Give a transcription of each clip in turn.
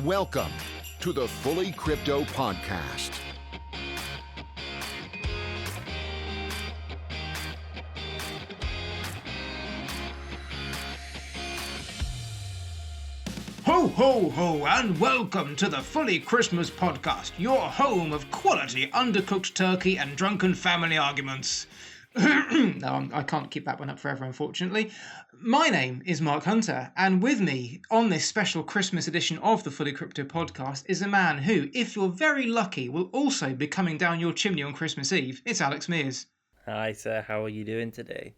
Welcome to the FullyCrypto podcast. Ho, ho, ho, and welcome to the Fully Christmas podcast, your home of quality undercooked turkey and drunken family arguments. No, I can't keep that one up forever, unfortunately. My name is Mark Hunter, and with me on this special Christmas edition of the Fully Crypto podcast is a man who, if you're very lucky, will also be coming down your chimney on Christmas Eve. It's Alex Mears. Hi, sir. How are you doing today?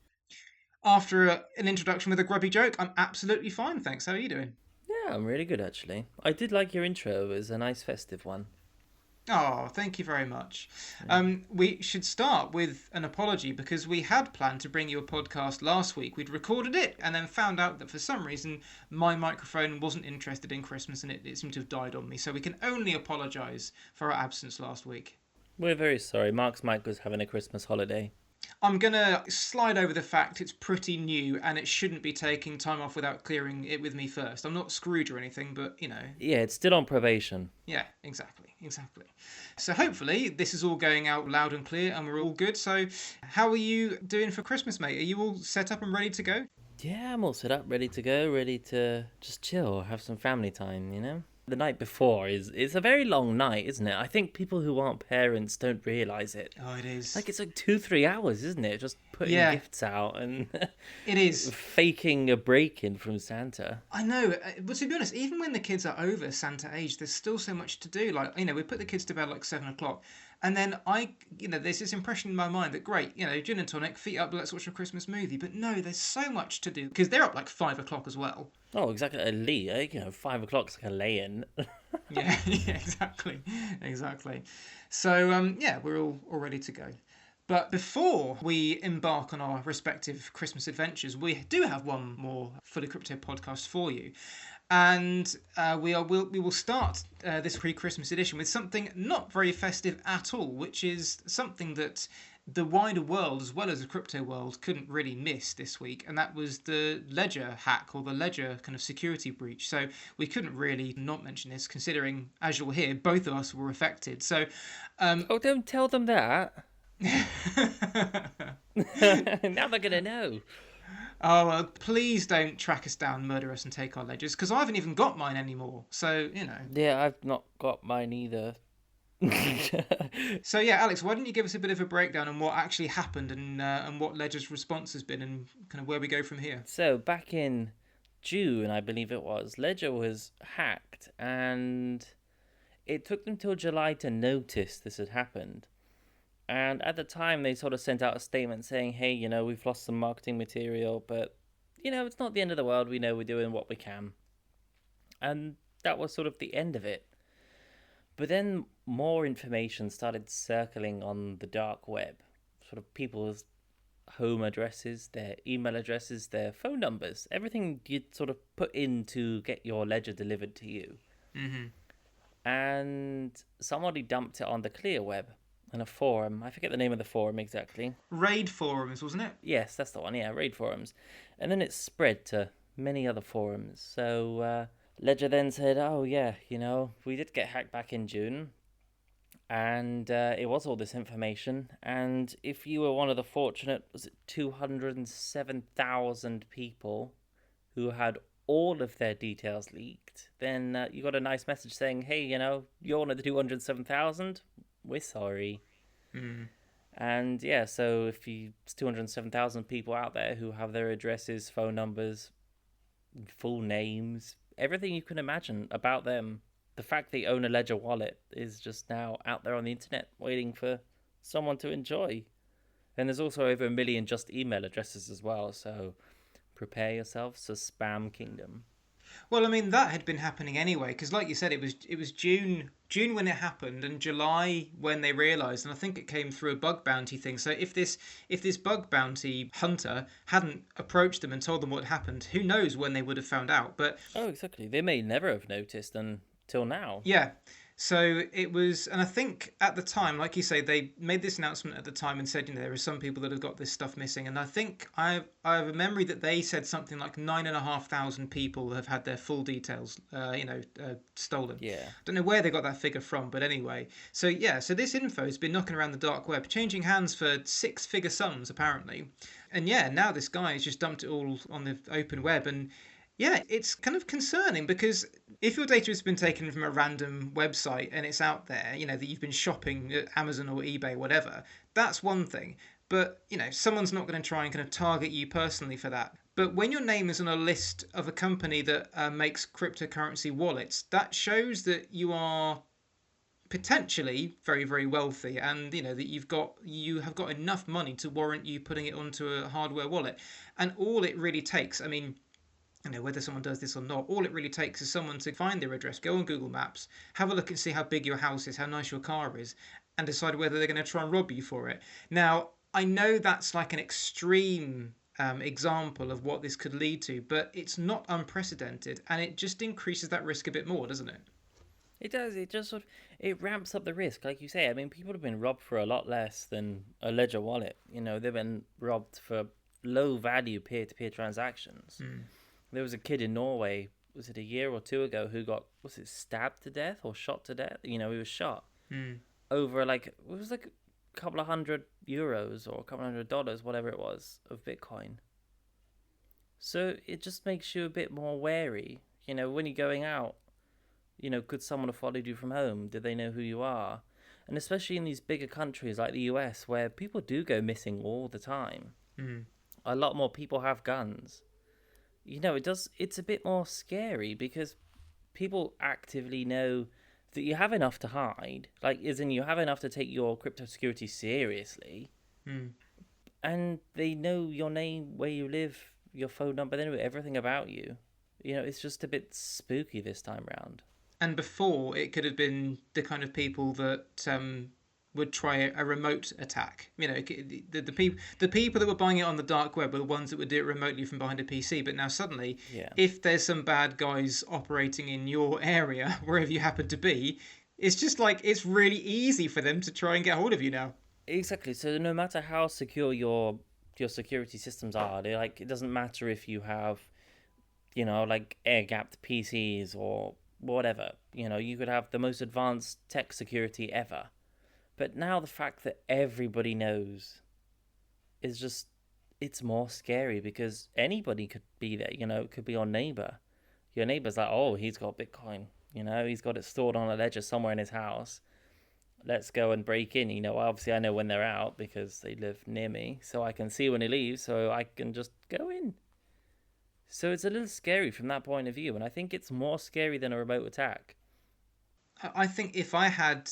After an introduction with a grubby joke, I'm absolutely fine, thanks. How are you doing? Yeah, I'm really good, actually. I did like your intro. It was a nice festive one. Oh, thank you very much. We should start with an apology because we had planned to bring you a podcast last week. We'd recorded it and then found out that for some reason my microphone wasn't interested in Christmas and it seemed to have died on me. So we can only apologise for our absence last week. We're very sorry. Mark's mic was having a Christmas holiday. I'm going to slide over the fact it's pretty new and it shouldn't be taking time off without clearing it with me first. I'm not Scrooge or anything, but, you know. Yeah, it's still on probation. Yeah, exactly. So hopefully this is all going out loud and clear and we're all good. So how are you doing for Christmas, mate? Are you all set up and ready to go? Yeah, I'm all set up, ready to go, ready to just chill, have some family time, you know? The night before is a very long night, isn't it? I think people who aren't parents don't realise it. Oh, it is. Like, it's like 2-3 hours, isn't it? Just putting gifts out and it is faking a break-in from Santa. I know, but to be honest, even when the kids are over Santa age, there's still so much to do. Like, we put the kids to bed like 7 o'clock. And then there's this impression in my mind that, great, gin and tonic, feet up, let's watch a Christmas movie. But no, there's so much to do because they're up like 5 o'clock as well. Oh, exactly. A lay, 5 o'clock's like a lay-in. yeah, exactly. So, we're all ready to go. But before we embark on our respective Christmas adventures, we do have one more Fully Crypto podcast for you. And we will start this pre-Christmas edition with something not very festive at all, which is something that the wider world, as well as the crypto world, couldn't really miss this week, and that was the Ledger hack, or the Ledger kind of security breach. So we couldn't really not mention this, considering, as you'll hear, both of us were affected. So, oh, don't tell them that. Now they're gonna know. Oh, well, please don't track us down, murder us, and take our ledgers, because I haven't even got mine anymore. So, Yeah, I've not got mine either. So, Alex, why don't you give us a bit of a breakdown on what actually happened and what Ledger's response has been and kind of where we go from here? So, back in June, I believe it was, Ledger was hacked, and it took them till July to notice this had happened. And at the time, they sort of sent out a statement saying, hey, we've lost some marketing material, but, it's not the end of the world. We know we're doing what we can. And that was sort of the end of it. But then more information started circling on the dark web. Sort of people's home addresses, their email addresses, their phone numbers. Everything you'd sort of put in to get your ledger delivered to you. Mm-hmm. And somebody dumped it on the clear web. And a forum. I forget the name of the forum exactly. Raid forums, wasn't it? Yes, that's the one. Yeah, Raid forums. And then it spread to many other forums. So Ledger then said, oh yeah, we did get hacked back in June. And it was all this information. And if you were one of the fortunate, was it 207,000 people who had all of their details leaked, then you got a nice message saying, hey, you're one of the 207,000. We're sorry. And so if there's 207,000 people out there who have their addresses, phone numbers, full names, everything you can imagine about them, the fact they own a Ledger wallet is just now out there on the internet waiting for someone to enjoy. And there's also over 1 million just email addresses as well, so prepare yourselves for Spam Kingdom. Well, that had been happening anyway, because like you said, it was June when it happened, and July when they realised, and I think it came through a bug bounty thing. So if this bug bounty hunter hadn't approached them and told them what happened, who knows when they would have found out. But oh, exactly, they may never have noticed until now. Yeah. So it was, and I think at the time, like you say, they made this announcement at the time and said, there are some people that have got this stuff missing. And I think I have a memory that they said something like 9,500 people have had their full details, stolen. Yeah. Don't know where they got that figure from, but anyway. So yeah, so this info has been knocking around the dark web, changing hands for six-figure sums apparently. And yeah, now this guy has just dumped it all on the open web. And yeah, it's kind of concerning because if your data has been taken from a random website and it's out there, that you've been shopping at Amazon or eBay, whatever, that's one thing. But, someone's not going to try and kind of target you personally for that. But when your name is on a list of a company that makes cryptocurrency wallets, that shows that you are potentially very, very wealthy, and that you have got enough money to warrant you putting it onto a hardware wallet. And all it really takes, whether someone does this or not, all it really takes is someone to find their address, go on Google Maps, have a look and see how big your house is, how nice your car is, and decide whether they're going to try and rob you for it. Now, I know that's like an extreme example of what this could lead to, but it's not unprecedented, and it just increases that risk a bit more, doesn't it? It does. It just it ramps up the risk, like you say. I mean, people have been robbed for a lot less than a Ledger wallet. They've been robbed for low-value peer-to-peer transactions. There was a kid in Norway, was it a year or two ago, who got, stabbed to death or shot to death? He was shot over it was like a couple of €100 or a couple of $100, whatever it was, of Bitcoin. So it just makes you a bit more wary. When you're going out, could someone have followed you from home? Did they know who you are? And especially in these bigger countries like the US, where people do go missing all the time. A lot more people have guns. It's a bit more scary because people actively know that you have enough to hide, as in you have enough to take your crypto security seriously, and they know your name, where you live, your phone number, they know everything about you. It's just a bit spooky this time round. And before, it could have been the kind of people that would try a remote attack. The people that were buying it on the dark web were the ones that would do it remotely from behind a PC. But now suddenly, if there's some bad guys operating in your area, wherever you happen to be, it's just it's really easy for them to try and get hold of you now. Exactly. So no matter how secure your security systems are, it doesn't matter if you have, air-gapped PCs or whatever. You could have the most advanced tech security ever. But now the fact that everybody knows is just, it's more scary because anybody could be there, it could be your neighbor. Your neighbor's like, oh, he's got Bitcoin, he's got it stored on a ledger somewhere in his house. Let's go and break in. Obviously I know when they're out because they live near me, so I can see when he leaves, so I can just go in. So it's a little scary from that point of view, and I think it's more scary than a remote attack. I think if I had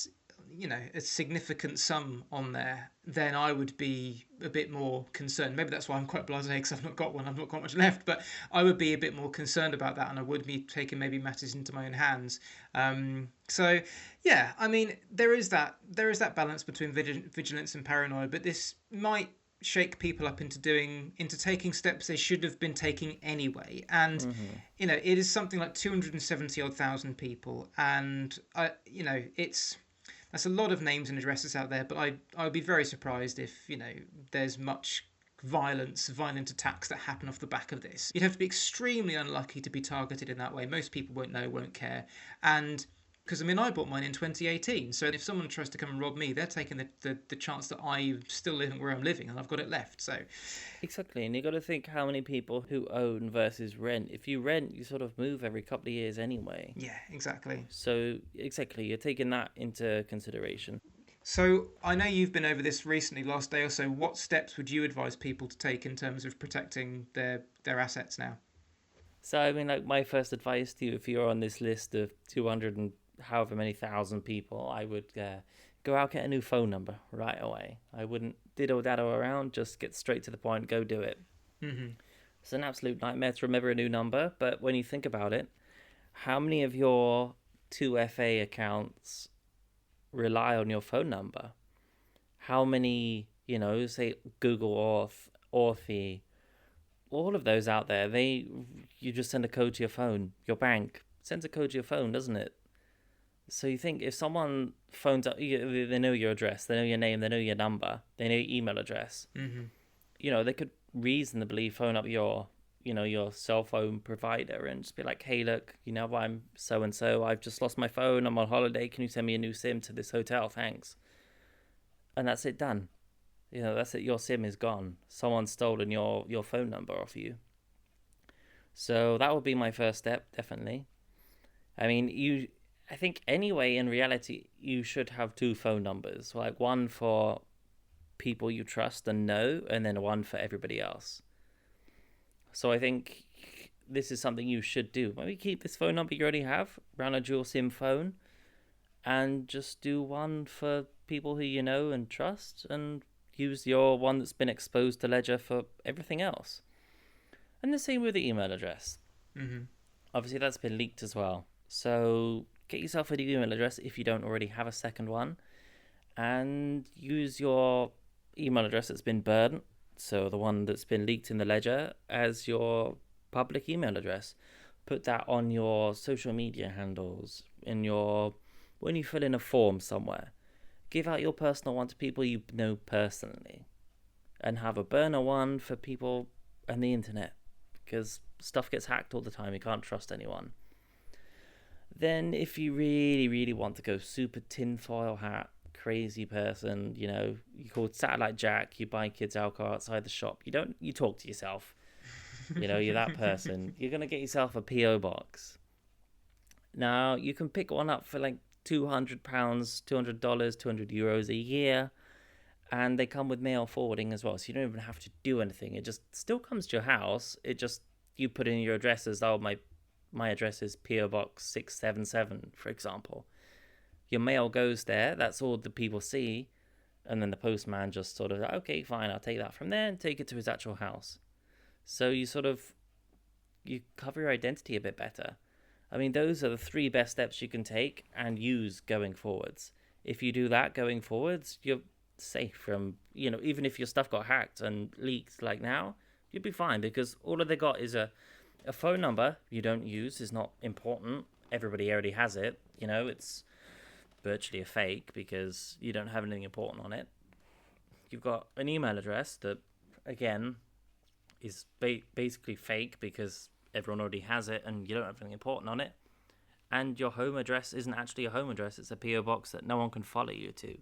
a significant sum on there, then I would be a bit more concerned. Maybe that's why I'm quite blasé, because I've not got one, I've not got much left, but I would be a bit more concerned about that, and I would be taking maybe matters into my own hands. So yeah, there is that balance between vigilance and paranoia, but this might shake people up into taking steps they should have been taking anyway. And it is something like 270,000 people, and that's a lot of names and addresses out there, but I would be very surprised if, there's much violent attacks that happen off the back of this. You'd have to be extremely unlucky to be targeted in that way. Most people won't know, won't care. And because, I bought mine in 2018, so if someone tries to come and rob me, they're taking the chance that I'm still living where I'm living and I've got it left. So exactly, and you got to think how many people who own versus rent. If you rent, you sort of move every couple of years anyway. Yeah, exactly. So exactly, you're taking that into consideration. So I know you've been over this recently, last day or so. What steps would you advise people to take in terms of protecting their assets now? So my first advice to you, if you're on this list of 200 and however many thousand people, I would go out, get a new phone number right away. I wouldn't diddle-daddle around, just get straight to the point, go do it. It's an absolute nightmare to remember a new number, but when you think about it, how many of your 2FA accounts rely on your phone number? How many, say Google Auth, Authy, all of those out there, you just send a code to your phone. Your bank sends a code to your phone, doesn't it? So you think if someone phones up, they know your address, they know your name, they know your number, they know your email address. They could reasonably phone up your cell phone provider and just be like, hey, look, I'm so and so. I've just lost my phone. I'm on holiday. Can you send me a new SIM to this hotel? Thanks. And that's it, done. That's it. Your SIM is gone. Someone's stolen your phone number off you. So that would be my first step, definitely. I mean, I think anyway, in reality, you should have two phone numbers, like one for people you trust and know, and then one for everybody else. So I think this is something you should do. Maybe keep this phone number you already have, run a dual SIM phone, and just do one for people who you know and trust, and use your one that's been exposed to Ledger for everything else. And the same with the email address. Obviously, that's been leaked as well. So get yourself a new email address if you don't already have a second one, and use your email address that's been burnt, so the one that's been leaked in the Ledger, as your public email address. Put that on your social media handles, when you fill in a form somewhere. Give out your personal one to people you know personally, and have a burner one for people and the internet, because stuff gets hacked all the time. You can't trust anyone. Then if you really, really want to go super tinfoil hat, crazy person, you're called Satellite Jack, you buy kids alcohol outside the shop, you talk to yourself, you're that person, you're going to get yourself a PO box. Now, you can pick one up for like £200, $200, €200 a year, and they come with mail forwarding as well, so you don't even have to do anything. It just still comes to your house. You put in your addresses. My address is PO Box 677, for example. Your mail goes there. That's all the people see. And then the postman just sort of, okay, fine, I'll take that from there and take it to his actual house. So you cover your identity a bit better. I mean, those are the 3 best steps you can take and use going forwards. If you do that going forwards, you're safe from, even if your stuff got hacked and leaked like now, you'll be fine, because all they got is a phone number you don't use, is not important. Everybody already has it. It's virtually a fake because you don't have anything important on it. You've got an email address that, again, is basically fake because everyone already has it and you don't have anything important on it. And your home address isn't actually a home address. It's a PO box that no one can follow you to.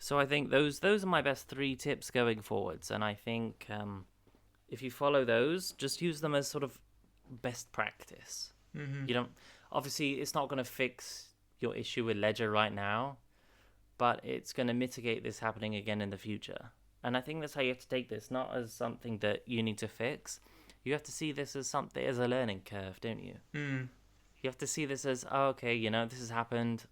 So I think those are my best 3 tips going forwards. And I think if you follow those, just use them as sort of best practice. Obviously, it's not going to fix your issue with Ledger right now, but it's going to mitigate this happening again in the future. And I think that's how you have to take this, not as something that you need to fix. You have to see this as something, as a learning curve, don't you? You have to see this as, okay, this has happened.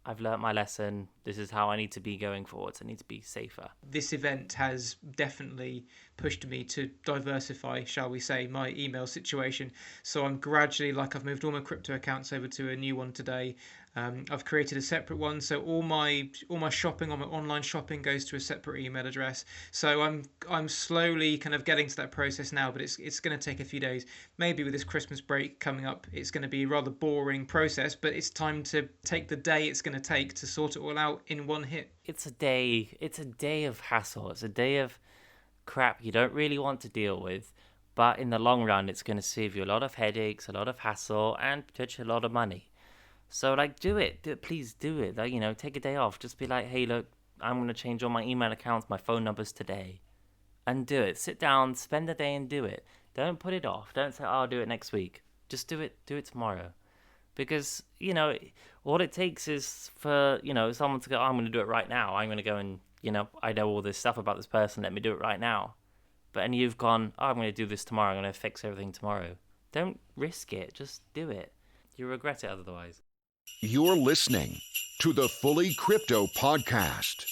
I've learnt my lesson. This is how I need to be going forwards. I need to be safer. This event has definitely pushed me to diversify, shall we say, my email situation. So I'm gradually, I've moved all my crypto accounts over to a new one today. I've created a separate one, so all my shopping, all my online shopping goes to a separate email address. So I'm slowly kind of getting to that process now, but it's going to take a few days. Maybe with this Christmas break coming up, it's going to be a rather boring process, but it's time to take the day it's going to take to sort it all out in one hit. It's a day of hassle. It's a day of crap you don't really want to deal with, but in the long run, it's going to save you a lot of headaches, a lot of hassle, and potentially a lot of money. So, do it. Please do it. Take a day off. Just be like, hey, look, I'm going to change all my email accounts, my phone numbers today. And do it. Sit down, spend the day and do it. Don't put it off. Don't say, I'll do it next week. Just do it. Do it tomorrow. Because, all it takes is for, someone to go, I'm going to do it right now. I'm going to go and, I know all this stuff about this person. Let me do it right now. And you've gone, I'm going to do this tomorrow. I'm going to fix everything tomorrow. Don't risk it. Just do it. You'll regret it otherwise. You're listening to the FullyCrypto podcast.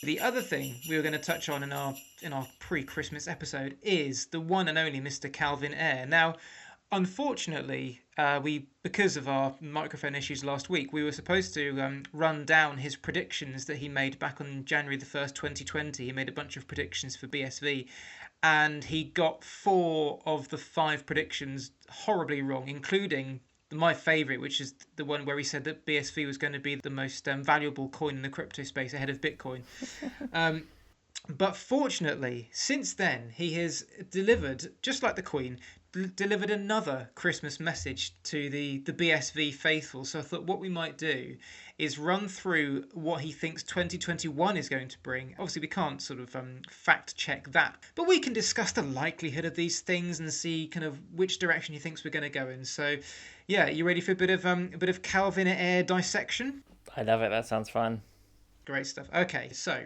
The other thing we were going to touch on in our pre-Christmas episode is the one and only Mr. Calvin Ayre. Now, unfortunately, because of our microphone issues last week, we were supposed to run down his predictions that he made back on January the 1st, 2020. He made a bunch of predictions for BSV, and he got 4 of the 5 predictions horribly wrong, including my favorite, which is the one where he said that BSV was going to be the most valuable coin in the crypto space ahead of Bitcoin. But fortunately, since then, he has delivered, just like the Queen, delivered another Christmas message to the BSV faithful. So I thought what we might do is run through what he thinks 2021 is going to bring. Obviously, we can't sort of fact check that, but we can discuss the likelihood of these things and see kind of which direction he thinks we're going to go in. So, yeah, you ready for a bit of Calvin Ayre dissection? I love it. That sounds fun. Great stuff. Okay, so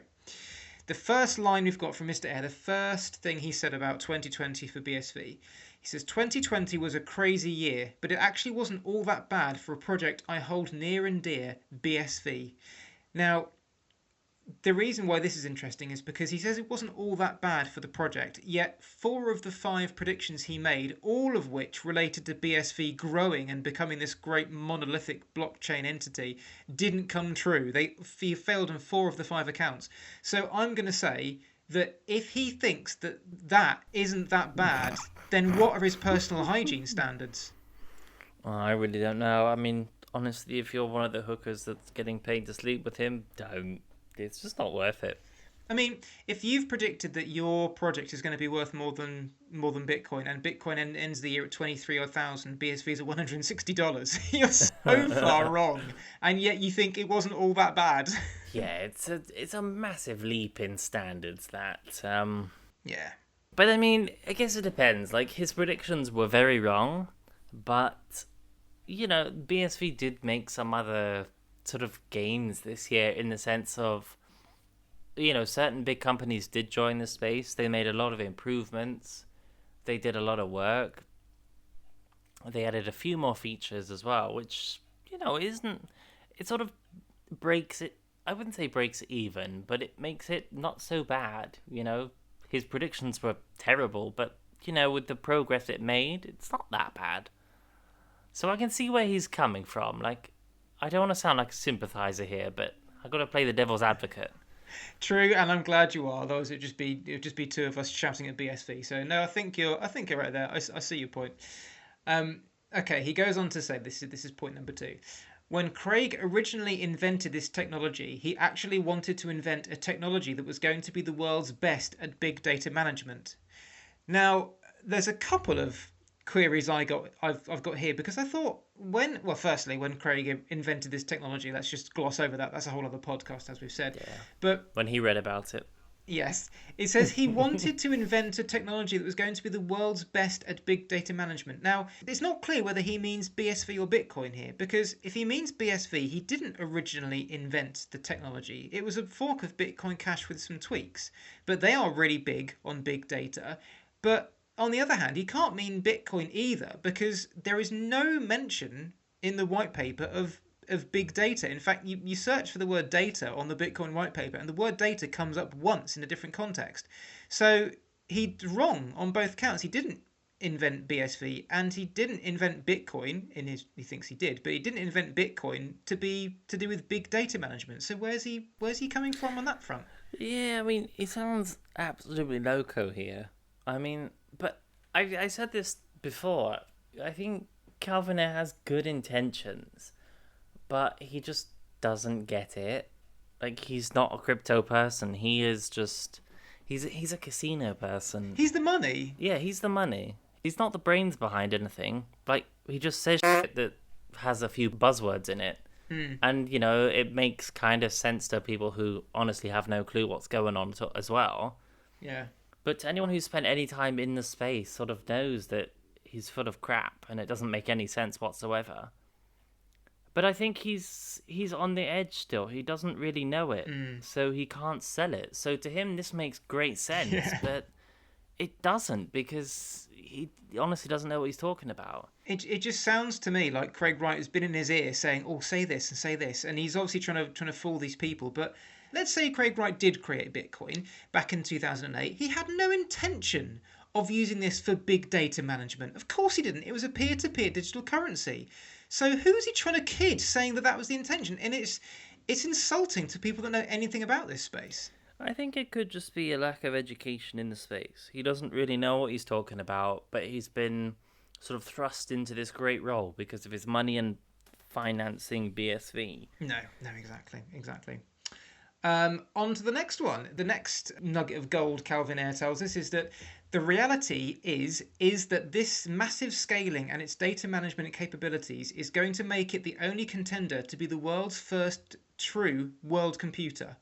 the first line we've got from Mr. Ayre, the first thing he said about 2020 for BSV, he says, 2020 was a crazy year, but it actually wasn't all that bad for a project I hold near and dear, BSV. Now, the reason why this is interesting is because he says it wasn't all that bad for the project, yet 4 of the 5 predictions he made, all of which related to BSV growing and becoming this great monolithic blockchain entity, didn't come true. He failed on 4 of the 5 accounts. So I'm going to say that if he thinks that isn't that bad, then what are his personal hygiene standards? I really don't know. I mean, honestly, if you're one of the hookers that's getting paid to sleep with him, don't. It's just not worth it. I mean, if you've predicted that your project is going to be worth more than Bitcoin, and Bitcoin ends the year at 23,000, BSV's at $160, you're so far wrong, and yet you think it wasn't all that bad. Yeah, it's a massive leap in standards. Yeah. But I mean, I guess it depends. Like, his predictions were very wrong, but BSV did make some other sort of gains this year in the sense of, certain big companies did join the space. They made a lot of improvements. They did a lot of work. They added a few more features as well, which, it sort of breaks it. I wouldn't say breaks even, but it makes it not so bad. His predictions were terrible, but, with the progress it made, it's not that bad. So I can see where he's coming from. Like, I don't want to sound like a sympathizer here, but I've got to play the devil's advocate. True, and I'm glad you are. Otherwise, it'd just be 2 of us shouting at BSV. So no, I think you're right there. I see your point. Okay, he goes on to say this is point number 2. When Craig originally invented this technology, he actually wanted to invent a technology that was going to be the world's best at big data management. Now, there's a couple of queries I've got here, because I thought when Craig invented this technology, let's just gloss over that. That's a whole other podcast, as we've said. Yeah. But when he read about it. Yes. It says he wanted to invent a technology that was going to be the world's best at big data management. Now, it's not clear whether he means BSV or Bitcoin here, because if he means BSV, he didn't originally invent the technology. It was a fork of Bitcoin Cash with some tweaks. But they are really big on big data. But on the other hand, he can't mean Bitcoin either, because there is no mention in the white paper of big data. In fact, you search for the word data on the Bitcoin white paper, and the word data comes up once in a different context. So he's wrong on both counts. He didn't invent BSV, and he didn't invent Bitcoin he thinks he did, but he didn't invent Bitcoin to do with big data management. So where's he coming from on that front? Yeah, I mean, he sounds absolutely loco here. I mean, but I said this before. I think Calvin Ayre has good intentions, but he just doesn't get it. Like, he's not a crypto person. He is just... He's a casino person. He's the money. Yeah, he's the money. He's not the brains behind anything. Like, he just says shit that has a few buzzwords in it. And, it makes kind of sense to people who honestly have no clue what's going on as well. Yeah. But to anyone who's spent any time in the space sort of knows that he's full of crap and it doesn't make any sense whatsoever. But I think he's on the edge still. He doesn't really know it, so he can't sell it. So to him, this makes great sense, but it doesn't, because he honestly doesn't know what he's talking about. It just sounds to me like Craig Wright has been in his ear saying, "Oh, say this and say this," and he's obviously trying to fool these people. But let's say Craig Wright did create Bitcoin back in 2008. He had no intention of using this for big data management. Of course he didn't. It was a peer-to-peer digital currency. So who is he trying to kid, saying that was the intention? And it's insulting to people that know anything about this space. I think it could just be a lack of education in the space. He doesn't really know what he's talking about, but he's been sort of thrust into this great role because of his money and financing BSV. No, exactly. On to the next one. The next nugget of gold Calvin Ayre tells us is that the reality is that this massive scaling and its data management capabilities is going to make it the only contender to be the world's first true world computer.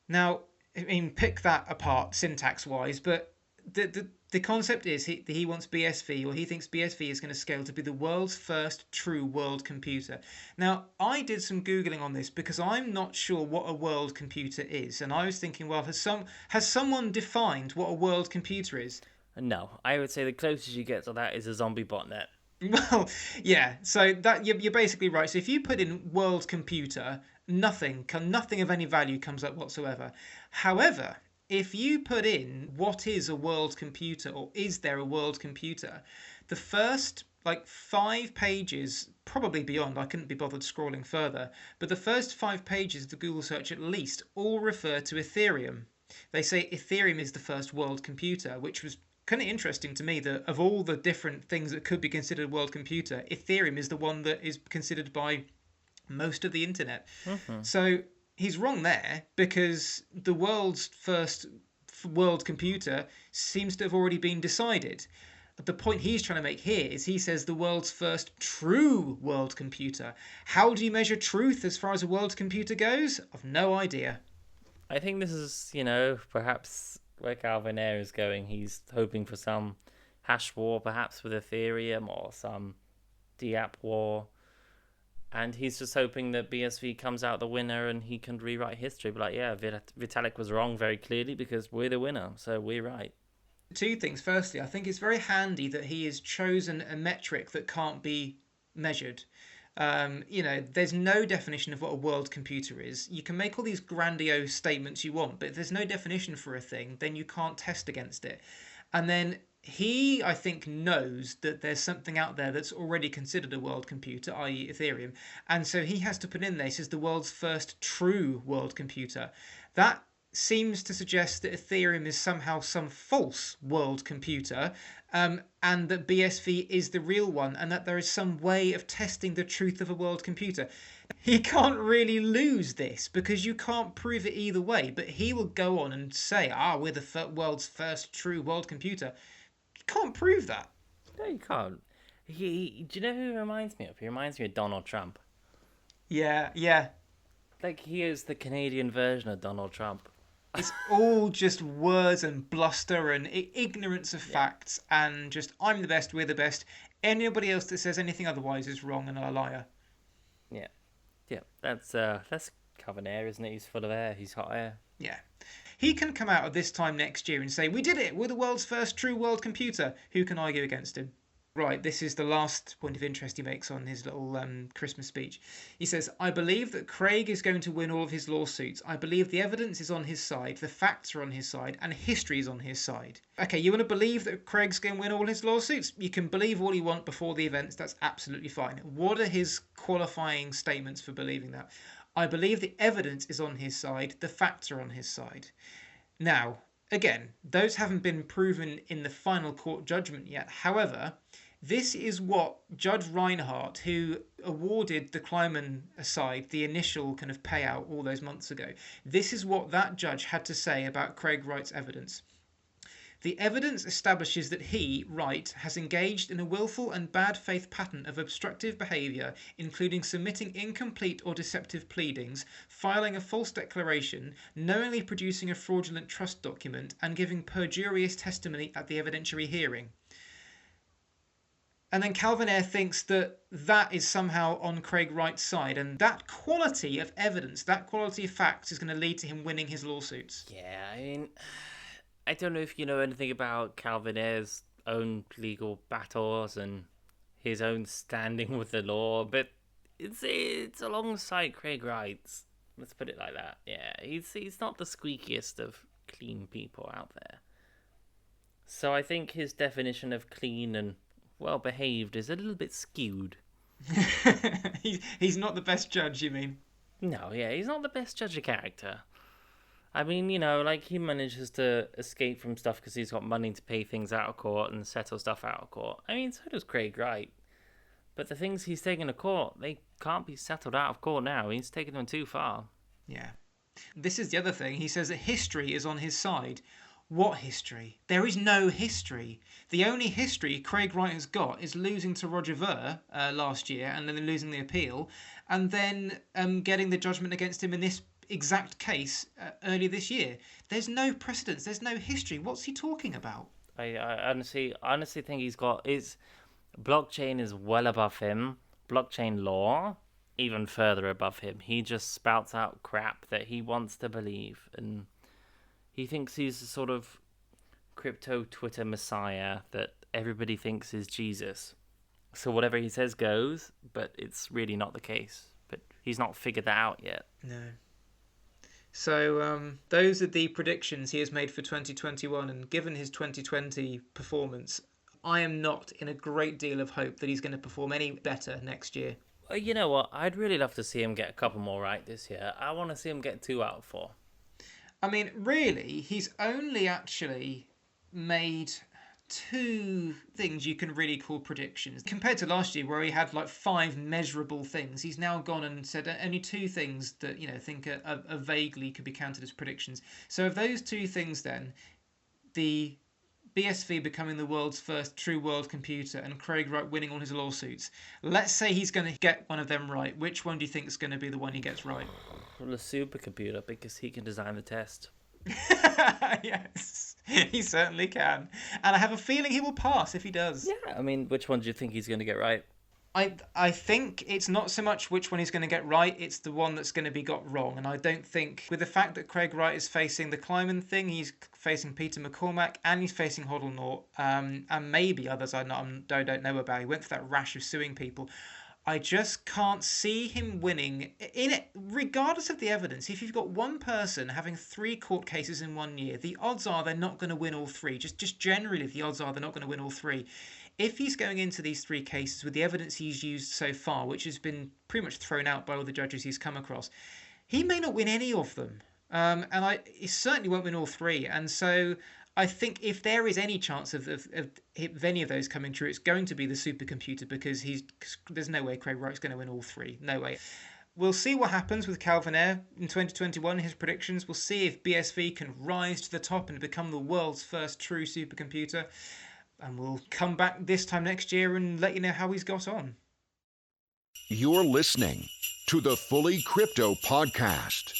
Now, I mean, pick that apart syntax-wise, but the concept is he wants BSV, or he thinks BSV is going to scale to be the world's first true world computer. Now, I did some Googling on this because I'm not sure what a world computer is. And I was thinking, well, has someone defined what a world computer is? No, I would say the closest you get to that is a zombie botnet. Well, yeah, so that you're basically right. So if you put in world computer, nothing of any value comes up whatsoever. However, if you put in what is a world computer, or is there a world computer, the first 5 pages, probably beyond, I couldn't be bothered scrolling further, but the first 5 pages of the Google search at least all refer to Ethereum. They say Ethereum is the first world computer, which was kind of interesting to me that of all the different things that could be considered a world computer, Ethereum is the one that is considered by most of the internet. Mm-hmm. So he's wrong there, because the world's first world computer seems to have already been decided. The point he's trying to make here is he says the world's first true world computer. How do you measure truth as far as a world computer goes? I've no idea. I think this is, perhaps where Calvin Ayre is going. He's hoping for some hash war, perhaps with Ethereum, or some DApp war. And he's just hoping that BSV comes out the winner and he can rewrite history. But Vitalik was wrong very clearly, because we're the winner, so we're right. 2 things. Firstly, I think it's very handy that he has chosen a metric that can't be measured. There's no definition of what a world computer is. You can make all these grandiose statements you want, but if there's no definition for a thing, then you can't test against it. And then he, I think, knows that there's something out there that's already considered a world computer, i.e. Ethereum. And so he has to put in there, he says, the world's first true world computer. That seems to suggest that Ethereum is somehow some false world computer, and that BSV is the real one, and that there is some way of testing the truth of a world computer. He can't really lose this, because you can't prove it either way, but he will go on and say, we're the world's first true world computer. You can't prove that. No, you can't. Do you know who he reminds me of? He reminds me of Donald Trump. Yeah. Like, he is the Canadian version of Donald Trump. It's all just words and bluster and ignorance of facts, and just, I'm the best, we're the best. Anybody else that says anything otherwise is wrong and a liar. Yeah. That's Calvin Ayre, isn't it? He's full of air. He's hot air. Yeah. He can come out at this time next year and say, we did it, we're the world's first true world computer. Who can argue against him? Right, this is the last point of interest he makes on his little Christmas speech. He says, I believe that Craig is going to win all of his lawsuits. I believe the evidence is on his side, the facts are on his side, and history is on his side. Okay, you want to believe that Craig's going to win all his lawsuits? You can believe all you want before the events, that's absolutely fine. What are his qualifying statements for believing that? I believe the evidence is on his side, the facts are on his side. Now, again, those haven't been proven in the final court judgment yet. However, this is what Judge Reinhardt, who awarded the Kleiman side the initial kind of payout all those months ago, this is what that judge had to say about Craig Wright's evidence. The evidence establishes that he, Wright, has engaged in a willful and bad faith pattern of obstructive behaviour, including submitting incomplete or deceptive pleadings, filing a false declaration, knowingly producing a fraudulent trust document, and giving perjurious testimony at the evidentiary hearing. And then Calvin Ayre thinks that that is somehow on Craig Wright's side, and that quality of evidence, that quality of facts is going to lead to him winning his lawsuits. Yeah, I mean, I don't know if you know anything about Calvin Ayre's own legal battles and his own standing with the law, but it's alongside Craig Wright's. Let's put it like that. Yeah, he's not the squeakiest of clean people out there. So I think his definition of clean and well-behaved is a little bit skewed. He's not the best judge, you mean? No, yeah, he's not the best judge of character. I mean, like he manages to escape from stuff because he's got money to pay things out of court and settle stuff out of court. I mean, so does Craig Wright. But the things he's taken to court, they can't be settled out of court now. He's taken them too far. Yeah. This is the other thing. He says that history is on his side. What history? There is no history. The only history Craig Wright has got is losing to Roger Ver last year and then losing the appeal and then getting the judgment against him in this exact case earlier this year. There's no precedence. There's no history. What's he talking about? I honestly think he's got... Blockchain is well above him. Blockchain law, even further above him. He just spouts out crap that he wants to believe, and he thinks he's the sort of crypto Twitter messiah that everybody thinks is Jesus. So whatever he says goes, but it's really not the case. But he's not figured that out yet. No. So those are the predictions he has made for 2021, and given his 2020 performance, I am not in a great deal of hope that he's going to perform any better next year. Well, you know what? I'd really love to see him get a couple more right this year. I want to see him get 2 out of 4. I mean, really, he's only actually made 2 things you can really call predictions. Compared to last year, where he had like 5 measurable things, he's now gone and said only 2 things that, think are vaguely could be counted as predictions. So of those 2 things then, the BSV becoming the world's first true world computer and Craig Wright winning all his lawsuits. Let's say he's going to get one of them right. Which one do you think is going to be the one he gets right? Well, a supercomputer, because he can design the test. Yes, he certainly can. And I have a feeling he will pass if he does. Yeah, I mean, which one do you think he's going to get right? I think it's not so much which one he's going to get right, it's the one that's going to be got wrong. And I don't think, with the fact that Craig Wright is facing the Kleiman thing, he's facing Peter McCormack, and he's facing Hodl-Naut, and maybe others I don't know about. He went through that rash of suing people. I just can't see him winning in it, regardless of the evidence. If you've got one person having 3 court cases in 1 year, the odds are they're not going to win all 3. Just generally, the odds are they're not going to win all 3. If he's going into these 3 cases with the evidence he's used so far, which has been pretty much thrown out by all the judges he's come across, he may not win any of them. He certainly won't win all 3. And so I think if there is any chance of any of those coming true, it's going to be the supercomputer, because there's no way Craig Wright's going to win all 3. No way. We'll see what happens with Calvin Ayre in 2021, his predictions. We'll see if BSV can rise to the top and become the world's first true supercomputer. And we'll come back this time next year and let you know how he's got on. You're listening to the FullyCrypto podcast.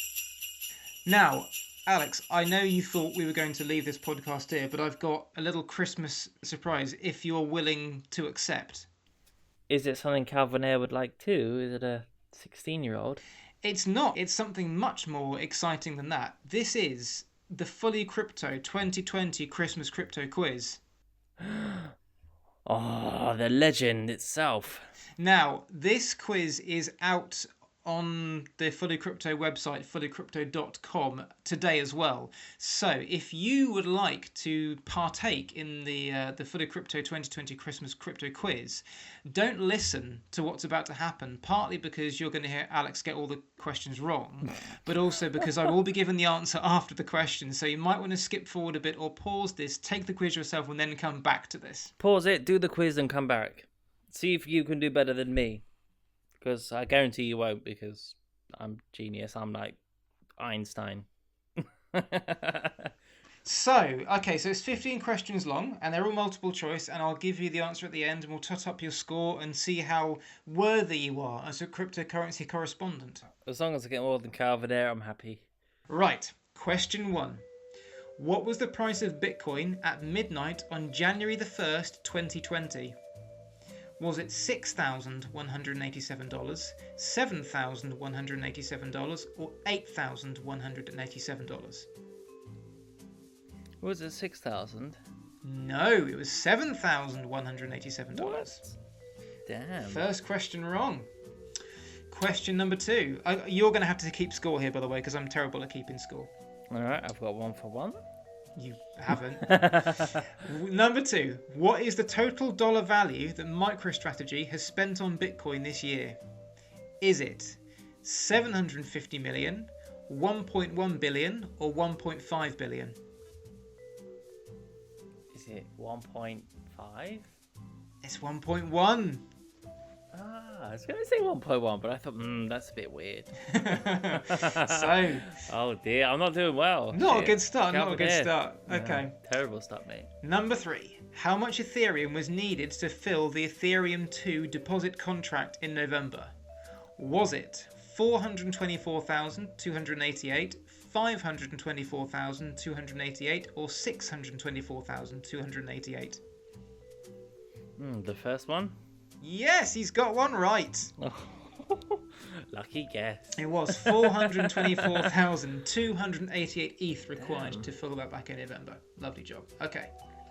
Now, Alex, I know you thought we were going to leave this podcast here, but I've got a little Christmas surprise if you're willing to accept. Is it something Calvin Ayre would like too? Is it a 16-year-old? It's not. It's something much more exciting than that. This is the FullyCrypto 2020 Christmas Crypto Quiz. Oh, the legend itself. Now, this quiz is out on the FullyCrypto website, fullycrypto.com, today as well. So if you would like to partake in the FullyCrypto 2020 Christmas Crypto Quiz, don't listen to what's about to happen, partly because you're going to hear Alex get all the questions wrong, but also because I will be given the answer after the question, so you might want to skip forward a bit or pause this, take the quiz yourself, and then come back to this. Pause it, do the quiz, and come back. See if you can do better than me. Because I guarantee you won't, because I'm genius. I'm like Einstein. So it's 15 questions long, and they're all multiple choice, and I'll give you the answer at the end, and we'll tot up your score and see how worthy you are as a cryptocurrency correspondent. As long as I get more than Calvin Ayre, I'm happy. Right, question 1. What was the price of Bitcoin at midnight on January the 1st, 2020? Was it $6,187, $7,187, or $8,187? Was it 6,000? No, it was $7,187. What? Damn. First question wrong. Question number 2. You're going to have to keep score here, by the way, because I'm terrible at keeping score. All right, I've got 1 for 1. You haven't. Number 2. What is the total dollar value that MicroStrategy has spent on Bitcoin this year? Is it $750 million, 1.1 billion, or 1.5 billion? Is it 1.5? It's 1.1. I was going to say 1.1, but I thought, that's a bit weird. So, Oh dear, I'm not doing well. not a Shit. good start, not a Calvin good Ayre. start. No, Okay. terrible start, mate. Number 3. How much Ethereum was needed to fill the Ethereum 2 deposit contract in November? Was it 424,288, 524,288, or 624,288? The first one? Yes, he's got one right. Lucky guess. It was 424,288 ETH required to fill that back in November. Lovely job. Okay.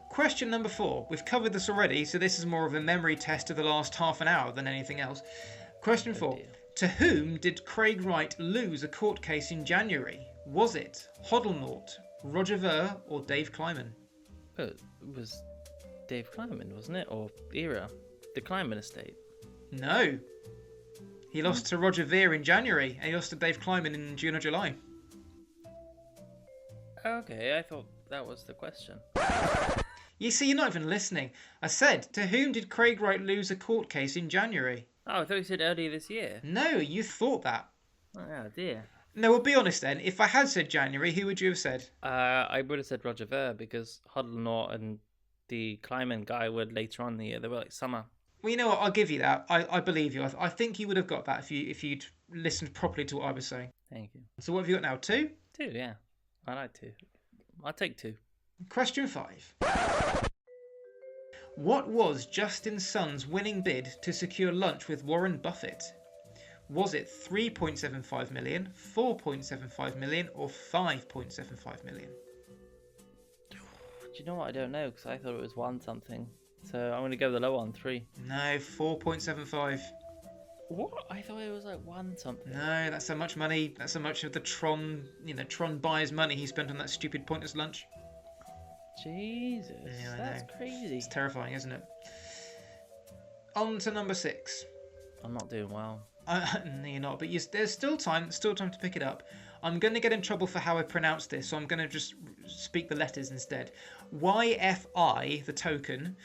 Question number 4. We've covered this already, so this is more of a memory test of the last half an hour than anything else. Question 4. dear. To whom did Craig Wright lose a court case in January? Was it Hodlnaut, Roger Ver, or Dave Kleiman? It was Dave Kleiman, wasn't it? Or Era. The Kleiman estate. No. He lost to Roger Ver in January, and he lost to Dave Kleiman in June or July. Okay, I thought that was the question. You see, you're not even listening. I said, to whom did Craig Wright lose a court case in January? Oh, I thought you said earlier this year. No, you thought that. Oh dear. No, we'll be honest then. If I had said January, who would you have said? I would have said Roger Ver because Hodlnaut and the Kleiman guy were later on in the year. They were like summer. Well, you know what? I'll give you that. I believe you. I think you would have got that if you'd listened properly to what I was saying. Thank you. So what have you got now? 2? 2, yeah. I like 2. I'll take 2. Question 5. What was Justin Sun's winning bid to secure lunch with Warren Buffett? Was it 3.75 million, 4.75 million, or 5.75 million? Do you know what? I don't know because I thought it was 1 something. So I'm going to go the low one, 3. No, 4.75. What? I thought it was like 1 something. No, that's so much money. That's so much of the Tron buyer's money he spent on that stupid pointless lunch. Jesus, Yeah, I that's know. crazy. It's terrifying, isn't it? On to number 6. I'm not doing well. No, you're not, but there's still time to pick it up. I'm going to get in trouble for how I pronounce this, so I'm going to just speak the letters instead. YFI, the token,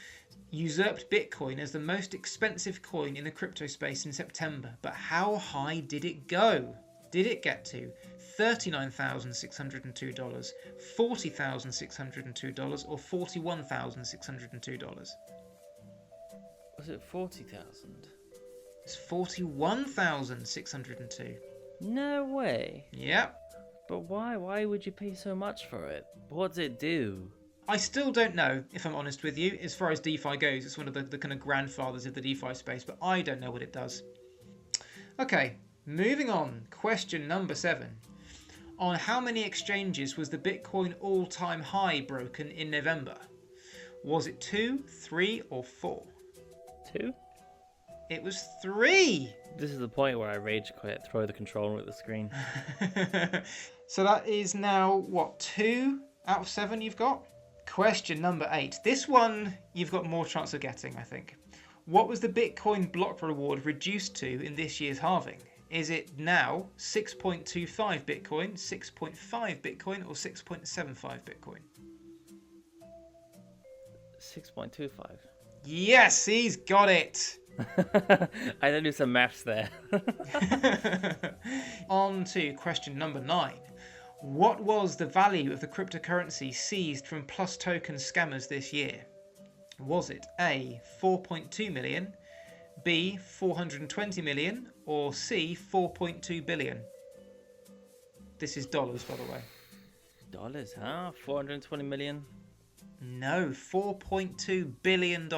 usurped Bitcoin as the most expensive coin in the crypto space in September. But how high did it go? Did it get to $39,602, $40,602, or $41,602? Was it 40,000? It's 41,602. No way. Yep. But why? Why would you pay so much for it? What does it do? I still don't know, if I'm honest with you, as far as DeFi goes. It's one of the kind of grandfathers of the DeFi space, but I don't know what it does. Okay, moving on. Question number 7. On how many exchanges was the Bitcoin all-time high broken in November? Was it 2, 3, or 4? 2? It was 3. This is the point where I rage quit, throw the controller at the screen. So that is now, what, 2 out of 7 you've got? Question number 8. This one you've got more chance of getting, I think. What was the Bitcoin block reward reduced to in this year's halving? Is it now 6.25 Bitcoin, 6.5 Bitcoin, or 6.75 Bitcoin? 6.25. Yes, he's got it. I had to do some maths there. On to question number 9. What was the value of the cryptocurrency seized from Plus Token scammers this year? Was it A, 4.2 million, B, 420 million, or C, 4.2 billion? This is dollars, by the way. Dollars, huh? 420 million? No, $4.2 billion.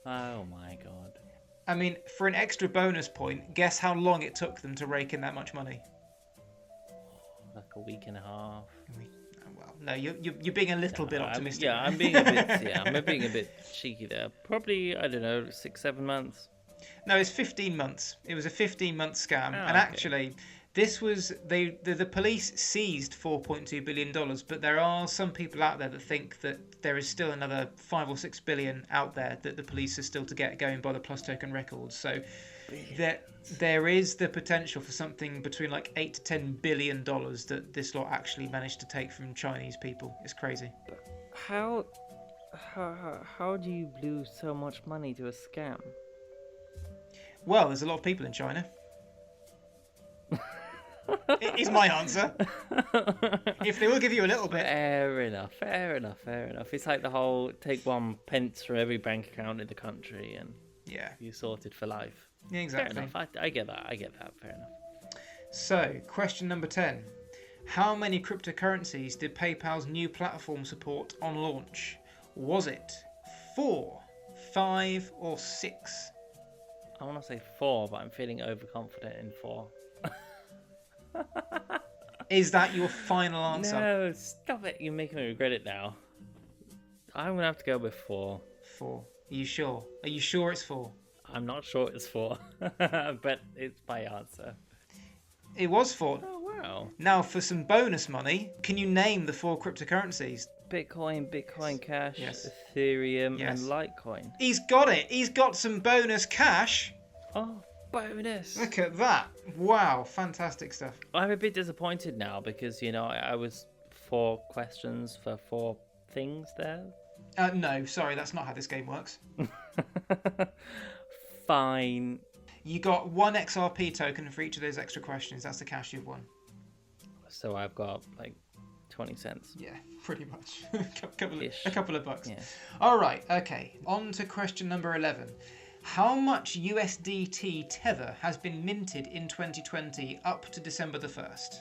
Oh my god. I mean, for an extra bonus point, guess how long it took them to rake in that much money? Like a week and a half. Well, no, you're being a little bit optimistic. I'm being a bit. Yeah, I'm being a bit cheeky there. Probably, I don't know, 6-7 months. No, it's 15 months. It was a 15-month scam, Oh, and okay. actually, This was the police seized $4.2 billion, but there are some people out there that think that there is still another 5 or 6 billion out there that the police are still to get going by the Plus Token records. So there is the potential for something between like $8 to $10 billion that this lot actually managed to take from Chinese people. It's crazy. How do you lose so much money to a scam? Well, there's a lot of people in China. Is my answer. If they will give you a little bit. Fair enough. It's like the whole take 1 pence from every bank account in the country and you're sorted for life. Yeah, exactly. Fair enough. I get that. Fair enough. So, question number 10. How many cryptocurrencies did PayPal's new platform support on launch? Was it 4, 5, or 6? I want to say 4, but I'm feeling overconfident in 4. Is that your final answer? No, stop it. You're making me regret it now. I'm going to have to go with 4. 4. Are you sure? Are you sure it's 4? I'm not sure it's 4, but it's my answer. It was 4. Oh, wow. Now, for some bonus money, can you name the 4 cryptocurrencies? Bitcoin Cash, Yes. Ethereum, Yes. and Litecoin. He's got it. He's got some bonus cash. Oh, bonus. Look at that. Wow, fantastic stuff. I'm a bit disappointed now because, I was 4 questions for 4 things there. No, sorry, that's not how this game works. Fine. You got 1 XRP token for each of those extra questions. That's the cash you've won. So I've got like 20 cents. Yeah, pretty much. a couple of bucks. Yeah. All right, okay. On to question number 11. How much USDT Tether has been minted in 2020 up to December the 1st?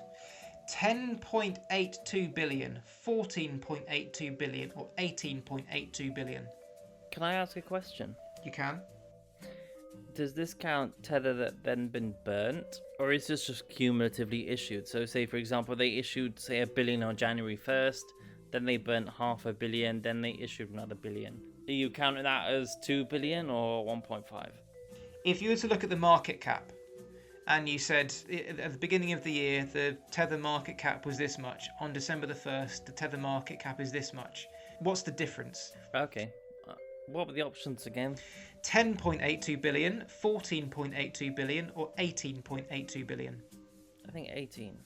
10.82 billion, 14.82 billion, or 18.82 billion? Can I ask a question? You can. Does this count Tether that then been burnt, or is this just cumulatively issued? So say, for example, they issued, say, 1 billion on January 1st, then they burnt 500 million, then they issued another billion. Are you counting that as 2 billion or 1.5? If you were to look at the market cap, and you said at the beginning of the year, the Tether market cap was this much. On December the 1st, the Tether market cap is this much. What's the difference? Okay. What were the options again? 10.82 billion, 14.82 billion, or 18.82 billion? I think 18.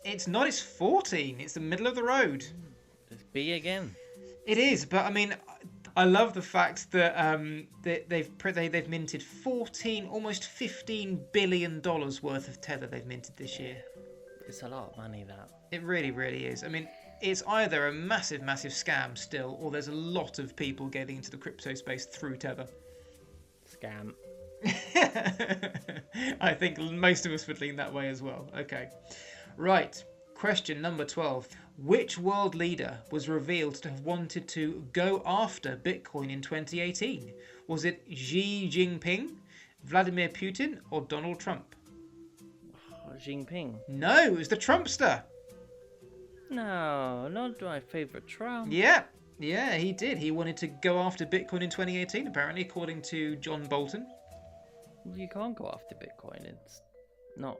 It's not, it's 14. It's the middle of the road. It's B again. It is, but I mean, I love the fact that they've minted 14, almost $15 billion worth of Tether they've minted this year. It's a lot of money, that. It really, really is. I mean, it's either a massive, massive scam still, or there's a lot of people getting into the crypto space through Tether. Scam. I think most of us would lean that way as well. Okay. Right. Question number 12. Which world leader was revealed to have wanted to go after Bitcoin in 2018? Was it Xi Jinping, Vladimir Putin, or Donald Trump? Jinping. No, it was the Trumpster. No, not my favourite Trump. Yeah, he did. He wanted to go after Bitcoin in 2018, apparently, according to John Bolton. You can't go after Bitcoin. It's not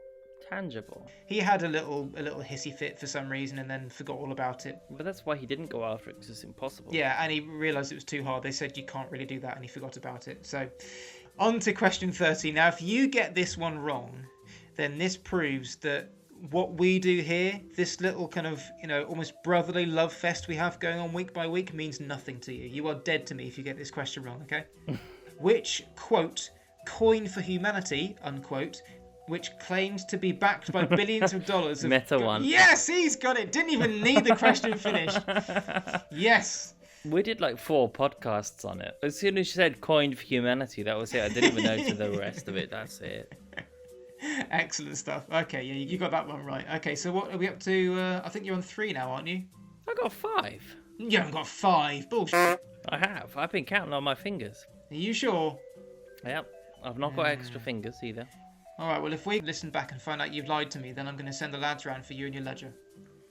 tangible. He had a little hissy fit for some reason and then forgot all about it. But that's why he didn't go after it, because it's impossible. Yeah, and he realised it was too hard. They said you can't really do that, and he forgot about it. So, on to question 30. Now, if you get this one wrong, then this proves that what we do here, this little kind of, almost brotherly love fest we have going on week by week, means nothing to you. You are dead to me if you get this question wrong, okay? Which, quote, coin for humanity, unquote, which claims to be backed by billions of dollars. Meta one. Yes, he's got it. Didn't even need the question finished. Yes. We did like 4 podcasts on it. As soon as you said coin for humanity, that was it. I didn't even know to the rest of it. That's it. Excellent stuff. Okay, yeah, you got that one right. Okay, so what are we up to? I think you're on 3 now, aren't you? I got 5. You haven't got 5. Bullshit. I have. I've been counting on my fingers. Are you sure? Yep. I've not got extra fingers either. All right, well, if we listen back and find out you've lied to me, then I'm going to send the lads round for you and your ledger.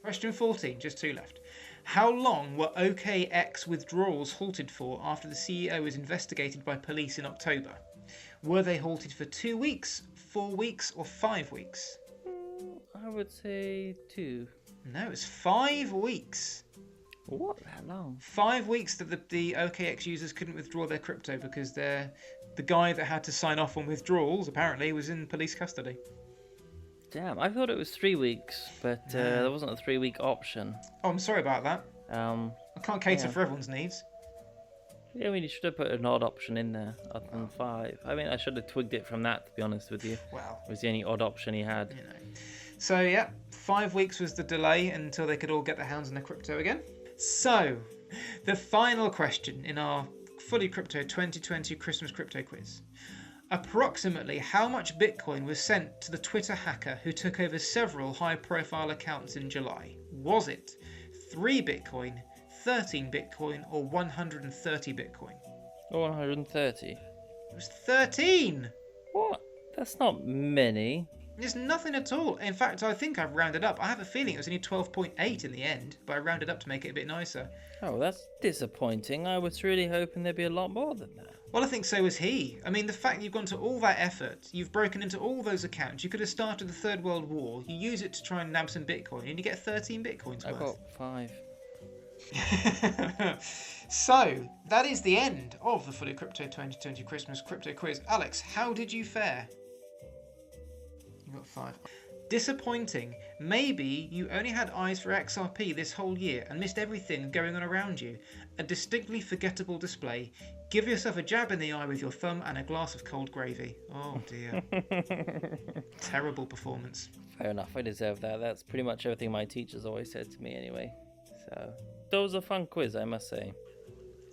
Question 14, just 2 left. How long were OKX withdrawals halted for after the CEO was investigated by police in October? Were they halted for 2 weeks, 4 weeks, or 5 weeks? I would say 2. No, it's 5 weeks. What? That long? 5 weeks that the OKX users couldn't withdraw their crypto because the guy that had to sign off on withdrawals apparently was in police custody. Damn, I thought it was 3 weeks, but there wasn't a 3-week option. Oh, I'm sorry about that. I can't cater for everyone's needs. Yeah, I mean, you should have put an odd option in there other than 5. I mean, I should have twigged it from that, to be honest with you. Well, it was the only odd option he had. You know. So, yeah, 5 weeks was the delay until they could all get their hands on their crypto again. So, the final question in our Fully Crypto 2020 Christmas Crypto Quiz. Approximately how much Bitcoin was sent to the Twitter hacker who took over several high-profile accounts in July? Was it 3 Bitcoin, 13 Bitcoin, or 130 Bitcoin? 130. It was 13! What? That's not many. It's nothing at all. In fact, I think I've rounded up. I have a feeling it was only 12.8 in the end, but I rounded up to make it a bit nicer. Oh, that's disappointing. I was really hoping there'd be a lot more than that. Well, I think so was he. I mean, the fact you've gone to all that effort, you've broken into all those accounts, you could have started the Third World War, you use it to try and nab some Bitcoin, and you get 13 Bitcoins I've worth. got 5. So, that is the end of the Fully Crypto 2020 Christmas Crypto Quiz. Alex, how did you fare? You got 5. Disappointing. Maybe you only had eyes for XRP this whole year and missed everything going on around you. A distinctly forgettable display. Give yourself a jab in the eye with your thumb and a glass of cold gravy. Oh dear. Terrible performance. Fair enough, I deserve that. That's pretty much everything my teachers always said to me anyway. So, that was a fun quiz, I must say.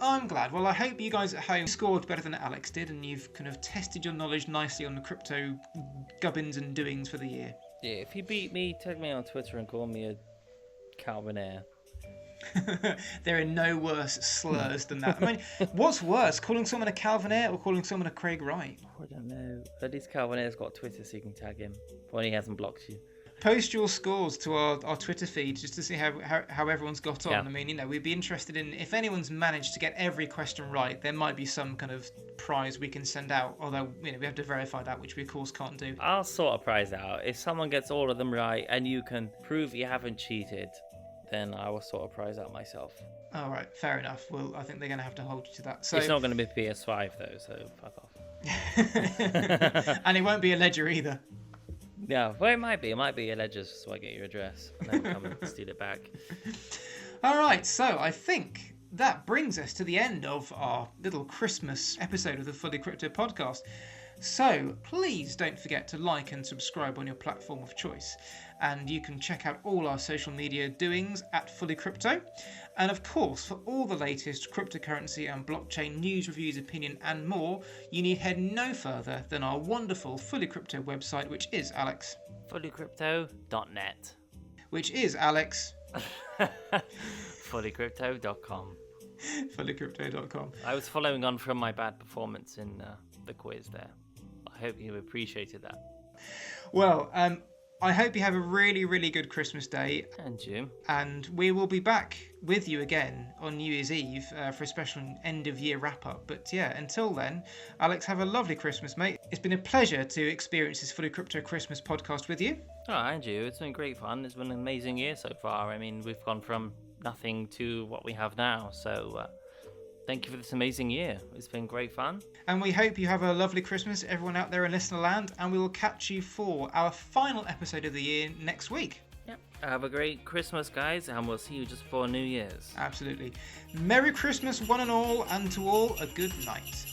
I'm glad. Well, I hope you guys at home scored better than Alex did and you've kind of tested your knowledge nicely on the crypto gubbins and doings for the year. Yeah, if you beat me, tag me on Twitter and call me a Calvin Ayre. There are no worse slurs than that. I mean, what's worse, calling someone a Calvin Ayre or calling someone a Craig Wright? I don't know. At least Calvin Ayre's got Twitter so you can tag him when he hasn't blocked you. Post your scores to our Twitter feed just to see how everyone's got on. Yeah. I mean, you know, we'd be interested in if anyone's managed to get every question right, there might be some kind of prize we can send out, although, you know, we have to verify that, which we of course can't do. I'll sort a prize out. If someone gets all of them right and you can prove you haven't cheated, then I will sort a prize out myself. All right, fair enough. Well, I think they're going to have to hold you to that. So it's not going to be PS5 though, so fuck off. And it won't be a ledger either. Yeah, well, it might be a ledger, so I get your address and then come and steal it back. All right, so I think that brings us to the end of our little Christmas episode of the Fully Crypto podcast. So please don't forget to like and subscribe on your platform of choice. And you can check out all our social media doings at Fully Crypto. And of course, for all the latest cryptocurrency and blockchain news, reviews, opinion, and more, you need head no further than our wonderful Fully Crypto website, which is, Alex? FullyCrypto.net. Which is, Alex? FullyCrypto.com. FullyCrypto.com. I was following on from my bad performance in the quiz there. I hope you appreciated that. Well, I hope you have a really, really good Christmas day. And you. And we will be back with you again on New Year's Eve for a special end-of-year wrap-up. But yeah, until then, Alex, have a lovely Christmas, mate. It's been a pleasure to experience this Fully Crypto Christmas podcast with you. Oh, and you. It's been great fun. It's been an amazing year so far. I mean, we've gone from nothing to what we have now. So thank you for this amazing year. It's been great fun. And we hope you have a lovely Christmas, everyone out there in listener land. And we will catch you for our final episode of the year next week. Yep. Have a great Christmas, guys, and we'll see you just before New Year's. Absolutely. Merry Christmas, one and all, and to all a good night.